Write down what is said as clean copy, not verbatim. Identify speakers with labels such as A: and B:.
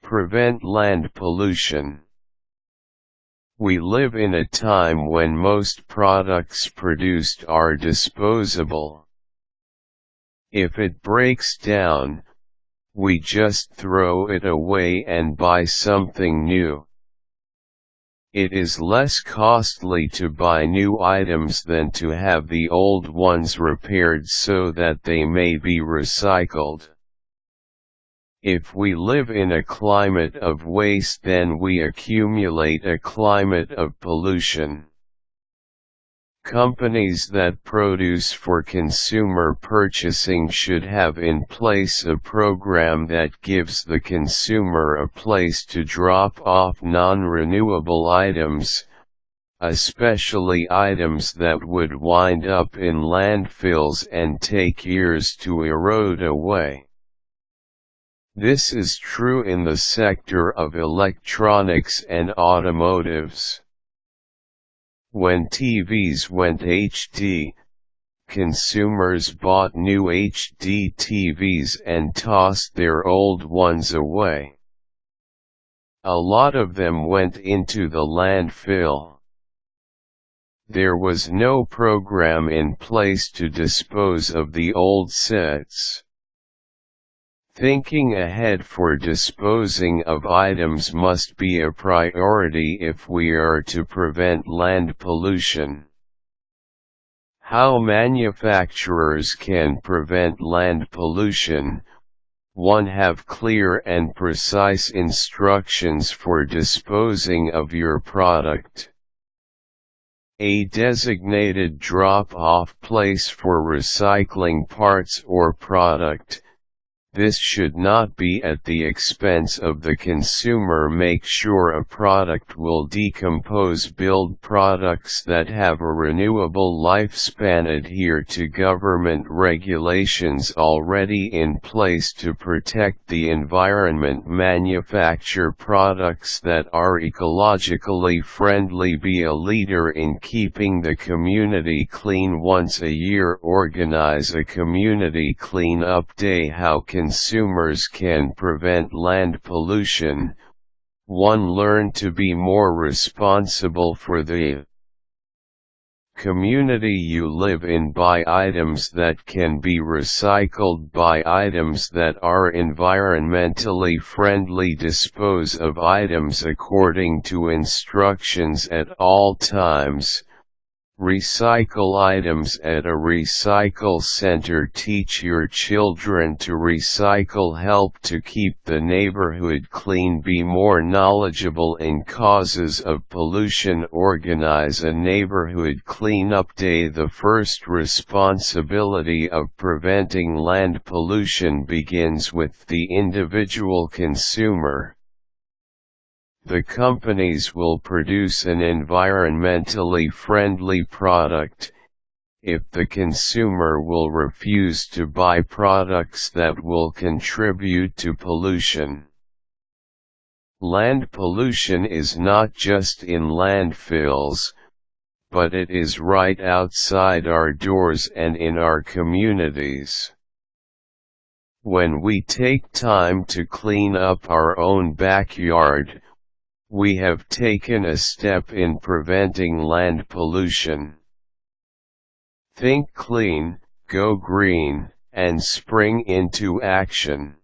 A: Prevent land pollution. We live in a time when most products produced are disposable. If it breaks down, we just throw it away and buy something new. It is less costly to buy new items than to have the old ones repaired so that they may be recycled. If we live in a climate of waste, then we accumulate a climate of pollution. Companies that produce for consumer purchasing should have in place a program that gives the consumer a place to drop off non-renewable items, especially items that would wind up in landfills and take years to erode away. This is true in the sector of electronics and automotives. When TVs went HD, consumers bought new HD TVs and tossed their old ones away. A lot of them went into the landfill. There was no program in place to dispose of the old sets. Thinking ahead for disposing of items must be a priority if we are to prevent land pollution. How manufacturers can prevent land pollution? 1. Have clear and precise instructions for disposing of your product. A designated drop-off place for recycling parts or product. This should not be at the expense of the consumer. Make sure a product will decompose. Build products that have a renewable lifespan. Adhere to government regulations already in place to protect the environment. Manufacture products that are ecologically friendly. Be a leader in keeping the community clean. Once a year, organize a community clean-up day. How consumers can prevent land pollution. 1. Learn to be more responsible for the community you live in. Buy items that can be recycled. Buy items that are environmentally friendly. Dispose of items according to instructions at all times. Recycle items at a recycle center. Teach your children to recycle. Help to keep the neighborhood clean. Be more knowledgeable in causes of pollution. Organize a neighborhood cleanup day. The first responsibility of preventing land pollution begins with the individual consumer. The companies will produce an environmentally friendly product, if the consumer will refuse to buy products that will contribute to pollution. Land pollution is not just in landfills, but it is right outside our doors and in our communities. When we take time to clean up our own backyard, we have taken a step in preventing land pollution. Think clean, go green, and spring into action.